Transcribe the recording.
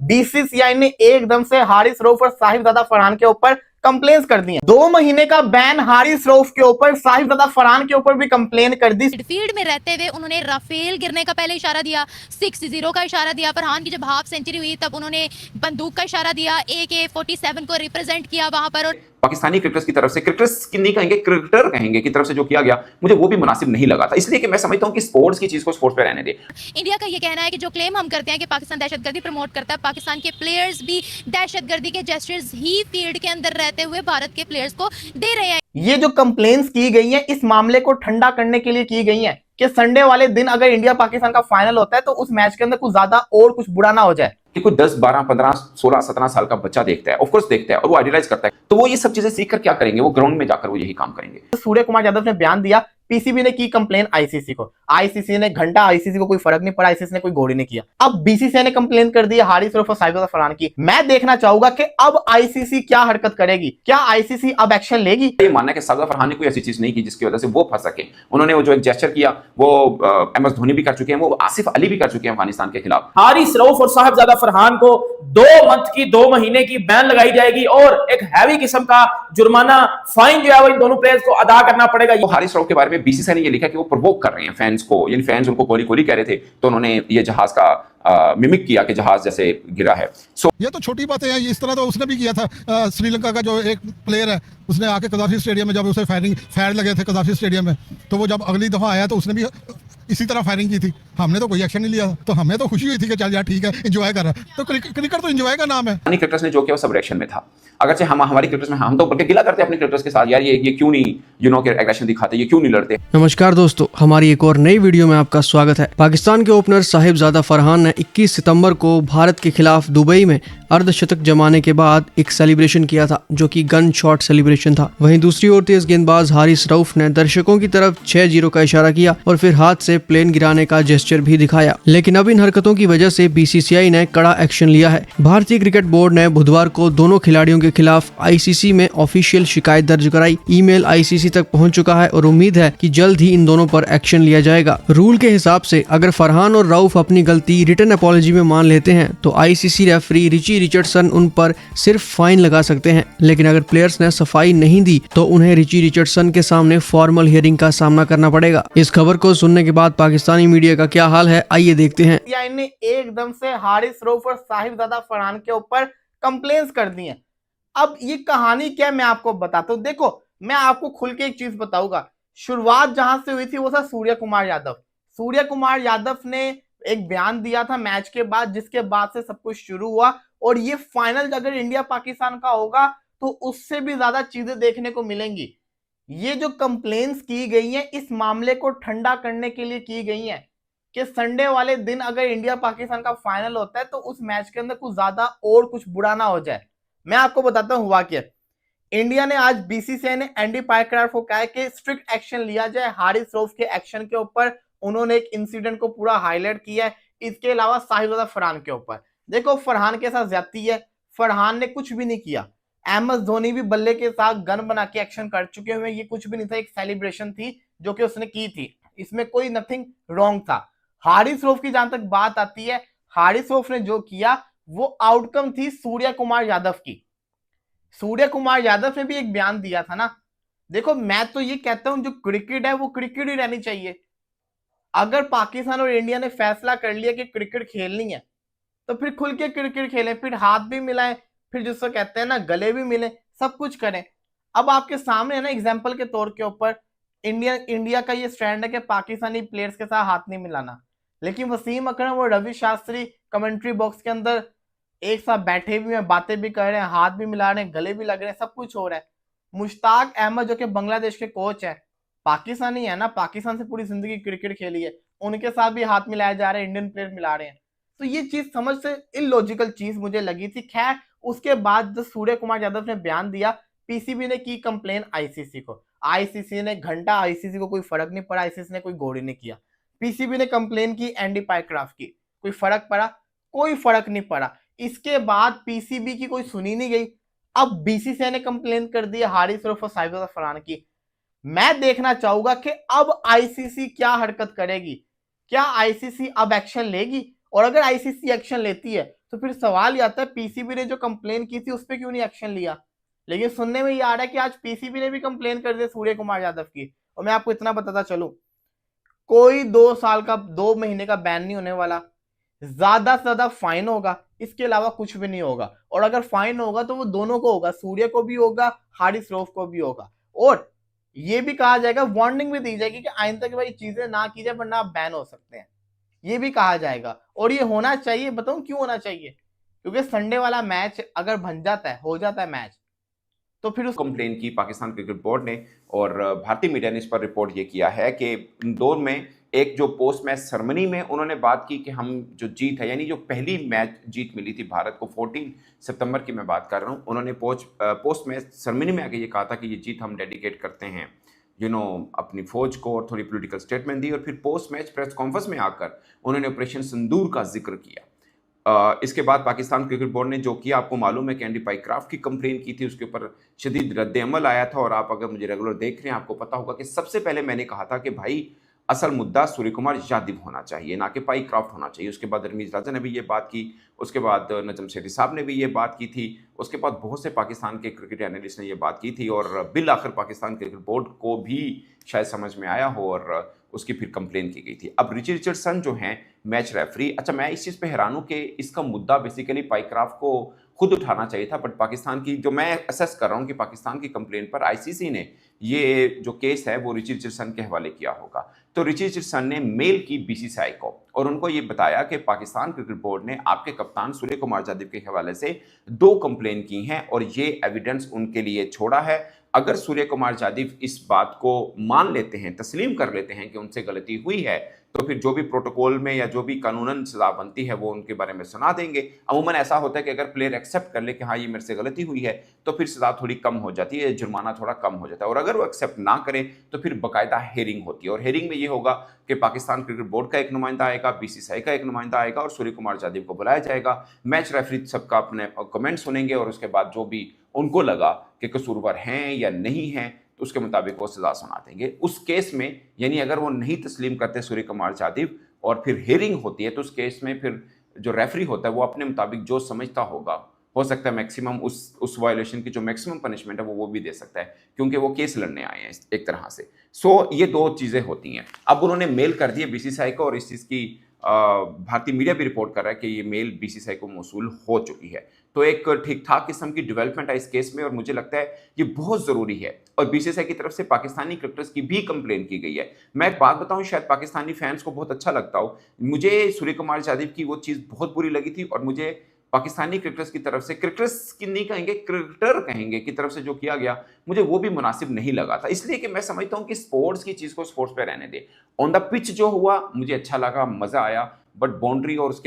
BCCI ने एकदम से हारिस रऊफ और साहिबजादा फरहान के ऊपर कंप्लेंट्स कर दी हैं। 2 महीने का बैन हारिस रऊफ के ऊपर, साहिबजादा फरहान के ऊपर भी कंप्लेन कर दी। मिडफील्ड में रहते हुए उन्होंने राफेल गिरने का पहले इशारा दिया, 6-0 का इशारा दिया, फरहान की जब हाफ सेंचुरी हुई तब उन्होंने बंदूक का इशारा दिया, AK-47 को रिप्रेजेंट किया वहां पर। और पाकिस्तानी क्रिकेटर्स की तरफ से, क्रिकेटर्स की नहीं कहेंगे, क्रिकेटर कहेंगे, की तरफ से जो किया गया मुझे वो भी मुनासिब नहीं लगा था। इसलिए कि मैं समझता हूं कि स्पोर्ट्स की चीज को स्पोर्ट्स पे रहने दे। इंडिया का ये कहना है कि जो क्लेम हम करते हैं कि पाकिस्तान दहशतगर्दी प्रमोट करता है, पाकिस्तान के प्लेयर्स भी दहशतगर्दी के जेस्चर्स ही फील्ड के अंदर रहते हुए भारत के प्लेयर्स को दे रहे हैं। ये जो कंप्लेंट्स की गई हैं इस मामले को ठंडा करने के लिए की गई हैं कि संडे वाले दिन अगर इंडिया पाकिस्तान का फाइनल होता है तो उस मैच के अंदर कुछ ज्यादा और कुछ बुरा ना हो जाए। कि कोई 10, 12, 15, 16, 17 साल का बच्चा देखता है, ऑफ कोर्स देखता है और वो आइडियलाइज करता है, तो वो ये सब चीजें सीखकर क्या करेंगे? वो ग्राउंड में जाकर वो यही काम करेंगे। सूर्य कुमार यादव ने बयान दिया, पीसीबी ने की कंप्लेन आईसीसी को, आईसीसी ने घंटा, आईसीसी को कोई फर्क नहीं पड़ा, आईसीसी ने कोई गौर नहीं किया। अब बीसीसीआई ने कंप्लेन कर दी हारिस रऊफ और साहिबजादा फरहान की। मैं देखना चाहूंगा कि अब आईसीसी क्या हरकत करेगी, क्या आईसीसी अब एक्शन लेगी? ये मानना है कि साहिबजादा फरहान ने कोई ऐसी चीज नहीं की जिसकी वजह से वो फंस सके। उन्होंने वो जो एक जेस्चर किया वो MS धोनी भी कर चुके हैं, वो आसिफ अली भी कर चुके हैं अफगानिस्तान के खिलाफ। हारिस रऊफ और साहिबजादा फरहान को 2 महीने की बैन लगाई जाएगी और एक हैवी किस्म का जुर्माना, फाइन जो है वो इन दोनों प्लेयर्स को अदा करना पड़ेगा। तो हारिस रऊफ के बारे में बीसीसीआई ने ये लिखा कि वो प्रोवोक कर रहे हैं फैंस को, यानी फैंस उनको कोहली कोहली कह रहे थे, तो उन्होंने ये जहाज का मिमिक किया कि जहाज जैसे गिरा है। ये तो छोटी बातें हैं, इस तरह तो उसने भी किया था। श्रीलंका का जो एक प्लेयर है उसने आके कदाफी स्टेडियम में, जब उसे फायर लगे थे कदाफी स्टेडियम में, तो वो जब अगली दफा आया तो उसने भी इसी तरह फायरिंग की थी। हमने तो कोई एक्शन नहीं लिया, तो हमें तो खुशी हुई थी कि चल यार ठीक है, एंजॉय कर रहा है। तो क्रिकेट तो एंजॉय का नाम है। क्रिकेटर्स ने जो किया वो सब रिएक्शन में था। अगरचे हमारी क्रिकेटर्स में हम तो बल्कि गिला करते हैं अपने क्रिकेटर्स के साथ, यार ये क्यों नहीं के एग्रेशन दिखाते, ये क्यों नहीं लड़ते। नमस्कार दोस्तों, हमारी एक और नई वीडियो में आपका स्वागत है। पाकिस्तान के ओपनर साहिबजादा फरहान ने 21 सितंबर को भारत के खिलाफ दुबई में अर्धशतक जमाने के बाद एक सेलिब्रेशन किया था, जो कि गन शॉट सेलिब्रेशन था। वहीं दूसरी ओर तेज गेंदबाज हारिस रऊफ ने दर्शकों की तरफ 6-0 का इशारा किया और फिर हाथ से प्लेन गिराने का जेस्चर भी दिखाया। लेकिन अब इन हरकतों की वजह से बीसीसीआई ने कड़ा एक्शन लिया है। भारतीय क्रिकेट बोर्ड ने बुधवार को दोनों खिलाड़ियों के खिलाफ आईसीसी में ऑफिशियल शिकायत दर्ज कराई। ईमेल आईसीसी तक पहुंच चुका है और उम्मीद है कि जल्द ही इन दोनों पर एक्शन लिया जाएगा। रूल के हिसाब से अगर फरहान और रऊफ अपनी गलती रिटन अपॉलजी में मान लेते हैं तो आईसीसी रेफरी रिची रिचर्डसन उन पर सिर्फ फाइन लगा सकते हैं, लेकिन अगर प्लेयर्स ने सफाई नहीं दी तो उन्हें रिची रिचर्डसन के सामने फॉर्मल हियरिंग का सामना करना पड़ेगा। इस खबर को सुनने के बाद पाकिस्तानी मीडिया का क्या हाल है, आइए देखते हैं। ने एकदम से हारिस रऊफ और साहिबजादा फरहान के ऊपर कंप्लेंट्स कर दी हैं। अब ये कहानी क्या है मैं आपको बताता हूँ। देखो, मैं आपको खुल के एक चीज बताऊंगा। शुरुआत जहां से हुई थी वो था सूर्य कुमार यादव। सूर्य कुमार यादव ने एक बयान दिया था मैच के बाद, जिसके बाद से सब कुछ शुरू हुआ। और ये फाइनल अगर इंडिया पाकिस्तान का होगा तो उससे भी ज्यादा चीजें देखने को मिलेंगी। ये जो कंप्लेंट्स की गई हैं इस मामले को ठंडा करने के लिए की गई हैं कि संडे वाले दिन अगर इंडिया पाकिस्तान का फाइनल होता है तो उस मैच के अंदर कुछ ज्यादा और कुछ बुरा ना हो जाए। मैं आपको बताता हूं हुआ क्या। इंडिया ने आज, बीसीसीआई ने एंडी पाइक्राफ्ट को कहा है कि स्ट्रिक्ट एक्शन लिया जाए हारिस रऊफ के एक्शन के ऊपर। उन्होंने एक इंसिडेंट को पूरा हाईलाइट किया है। इसके अलावा साहिबजादा फरहान के ऊपर, देखो फरहान के साथ ज्यादती है, फरहान ने कुछ भी नहीं किया। MS धोनी भी बल्ले के साथ गन बना के एक्शन कर चुके हुए, ये कुछ भी नहीं था, एक सेलिब्रेशन थी जो कि उसने की थी, इसमें कोई नथिंग रॉन्ग था। हारिस रऊफ की जहां तक बात आती है, हारिस रऊफ ने जो किया वो आउटकम थी सूर्य कुमार यादव की। सूर्य कुमार यादव ने भी एक बयान दिया था ना। देखो, मैं तो ये कहता हूं जो क्रिकेट है वो क्रिकेट ही रहनी चाहिए। अगर पाकिस्तान और इंडिया ने फैसला कर लिया कि क्रिकेट खेलनी है तो फिर खुल के क्रिकेट खेलें, फिर हाथ भी मिलाएं, फिर जिसको कहते हैं ना गले भी मिले, सब कुछ करें। अब आपके सामने है ना, एग्जाम्पल के तौर के ऊपर इंडिया का ये स्टैंड है कि पाकिस्तानी प्लेयर्स के साथ हाथ नहीं मिलाना, लेकिन वसीम अकरम और रवि शास्त्री कमेंट्री बॉक्स के अंदर एक साथ बैठे भी हैं, बातें भी कर रहे हैं, हाथ भी मिला रहे हैं, गले भी लग रहे हैं, सब कुछ हो रहा है। मुश्ताक अहमद जो कि बांग्लादेश के कोच है, पाकिस्तानी है ना, पाकिस्तान से पूरी जिंदगी क्रिकेट खेली है, उनके साथ भी हाथ मिलाया जा रहा है, इंडियन प्लेयर मिला रहे हैं। तो ये चीज समझ से इलॉजिकल चीज मुझे लगी थी। खैर, उसके बाद जब सूर्य कुमार यादव ने बयान दिया, पीसीबी ने की कंप्लेन आईसीसी को। आईसीसी ने घंटा, आईसीसी को कोई फर्क नहीं पड़ा, आईसीसी ने कोई गौर नहीं किया। पीसीबी ने कंप्लेन की एंडी पाइक्राफ्ट की, कोई फर्क पड़ा? कोई फर्क नहीं पड़ा। इसके बाद पीसीबी की कोई सुनी नहीं गई। अब बीसीसीआई ने कंप्लेन कर दी हारिस रऊफ और साहिबजादा फरहान की। मैं देखना चाहूंगा कि अब आईसीसी क्या हरकत करेगी, क्या आईसीसी अब एक्शन लेगी? और अगर आईसीसी एक्शन लेती है तो फिर सवाल ये आता है पीसीबी ने जो कंप्लेन की थी उस पर क्यों नहीं एक्शन लिया। लेकिन सुनने में ये आ रहा है कि आज पीसीबी ने भी कंप्लेन कर दी सूर्य कुमार यादव की। और मैं आपको इतना बताता चलूं, कोई 2 साल का 2 महीने का बैन नहीं होने वाला, ज्यादा से ज्यादा फाइन होगा, इसके अलावा कुछ भी नहीं होगा। और अगर फाइन होगा तो वो दोनों को होगा, सूर्य को भी होगा, हारिस रऊफ को भी होगा। और ये भी कहा जाएगा, वार्निंग भी दी जाएगी कि आइंदा की भाई चीजें ना की जाए वरना आप बैन हो सकते हैं, ये भी कहा जाएगा। और ये होना चाहिए, बताऊं क्यों होना चाहिए, क्योंकि संडे वाला मैच अगर बन जाता है, हो जाता है मैच, तो फिर उस कंप्लेन की पाकिस्तान क्रिकेट बोर्ड ने और भारतीय मीडिया ने इस पर रिपोर्ट ये किया है कि इंदौर में एक जो पोस्ट मैच सेरेमनी में उन्होंने बात की कि हम जो जीत है, यानी जो पहली मैच जीत मिली थी भारत को 14 सितंबर की मैं बात कर रहा हूँ, उन्होंने पोस्ट मैच सेरेमनी में आके ये कहा था कि ये जीत हम डेडिकेट करते हैं अपनी फौज को, और थोड़ी पॉलिटिकल स्टेटमेंट दी। और फिर पोस्ट मैच प्रेस कॉन्फ्रेंस में आकर उन्होंने ऑपरेशन सिंदूर का जिक्र किया। इसके बाद पाकिस्तान क्रिकेट बोर्ड ने जो किया, आपको मालूम है, कैंडी पाइक्राफ्ट की कंप्लेन की थी, उसके ऊपर शदीद रद्द अमल आया था। और आप अगर मुझे रेगुलर देख रहे हैं आपको पता होगा कि सबसे पहले मैंने कहा था कि भाई असल मुद्दा सूर्य कुमार यादव होना चाहिए, ना कि पाइक्राफ्ट होना चाहिए। उसके बाद रमीज राजा ने भी ये बात की, उसके बाद नजम सेठी साहब ने भी ये बात की थी, उसके बाद बहुत से पाकिस्तान के क्रिकेट एनालिस्ट ने ये बात की थी, और बिल आखिर पाकिस्तान क्रिकेट बोर्ड को भी शायद समझ में आया हो और उसकी फिर कंप्लेन की गई थी। अब रिची रिचर्डसन जो हैं मैच रेफरी, अच्छा मैं इस चीज़ पे हैरान हूँ कि इसका मुद्दा बेसिकली पाइक्राफ्ट को खुद उठाना चाहिए था, बट पाकिस्तान की जो मैं असेस कर रहा हूँ कि पाकिस्तान की कंप्लेन पर आईसीसी ने ये जो केस है वो रिची रिचर्डसन के हवाले किया होगा। तो रिची रिचर्डसन ने मेल की बीसीसीआई को और उनको ये बताया कि पाकिस्तान क्रिकेट बोर्ड ने आपके कप्तान सूर्य कुमार यादव के हवाले से 2 कंप्लेन की हैं और ये एविडेंस उनके लिए छोड़ा है। अगर सूर्य कुमार यादव इस बात को मान लेते हैं, तस्लीम कर लेते हैं कि उनसे गलती हुई है, तो फिर जो भी प्रोटोकॉल में या जो भी कानूनन सजा बनती है वो उनके बारे में सुना देंगे। अमूमन ऐसा होता है कि अगर प्लेयर एक्सेप्ट कर ले कि हाँ ये मेरे से गलती हुई है, तो फिर सजा थोड़ी कम हो जाती है, जुर्माना थोड़ा कम हो जाता है। और अगर वो एक्सेप्ट ना करें तो फिर बाकायदा हेयरिंग होती है, और हेयरिंग में ये होगा कि पाकिस्तान क्रिकेट बोर्ड का एक नुमाइंदा आएगा, बीसीसीआई का एक नुमाइंदा आएगा और सूर्य कुमार यादव को बुलाया जाएगा। मैच रेफरी सबका अपने कमेंट सुनेंगे और उसके बाद जो भी उनको लगा कि कसूरवार हैं या नहीं हैं तो उसके मुताबिक वो सजा सुना देंगे। उस केस में यानी अगर वो नहीं तस्लीम करते सूर्य कुमार यादव और फिर हेयरिंग होती है, तो उस केस में फिर जो रेफरी होता है वो अपने मुताबिक जो समझता होगा, हो सकता है मैक्सिमम उस वायलेशन की जो मैक्सिमम पनिशमेंट है वो भी दे सकता है, क्योंकि वो केस लड़ने आए हैं एक तरह से। सो ये 2 चीज़ें होती हैं। अब उन्होंने मेल कर दिए बीसीसीआई को और इस चीज़ की भारतीय मीडिया भी रिपोर्ट कर रहा है कि ये मेल बीसीसीआई को मौसूल हो चुकी है। तो एक ठीक ठाक किस्म की डेवलपमेंट है इस केस में और मुझे लगता है ये बहुत ज़रूरी है। और बीसीसीआई की तरफ से पाकिस्तानी क्रिकेटर्स की भी कंप्लेन की गई है। मैं एक बात बताऊं, शायद पाकिस्तानी फैंस को बहुत अच्छा लगता हो, मुझे सूर्य कुमार यादव की वो चीज़ बहुत बुरी लगी थी और मुझे पाकिस्तानी क्रिकेटर्स की तरफ से, क्रिकेटर्स की नहीं कहेंगे, क्रिकेटर कहेंगे, की तरफ से जो किया गया मुझे वो भी मुनासिब नहीं लगा था। इसलिए कि मैं समझता हूं कि स्पोर्ट्स की चीज़ को स्पोर्ट्स पे रहने दे। ऑन द पिच जो हुआ मुझे अच्छा लगा, मज़ा आया, बट बाउंड्री और उसके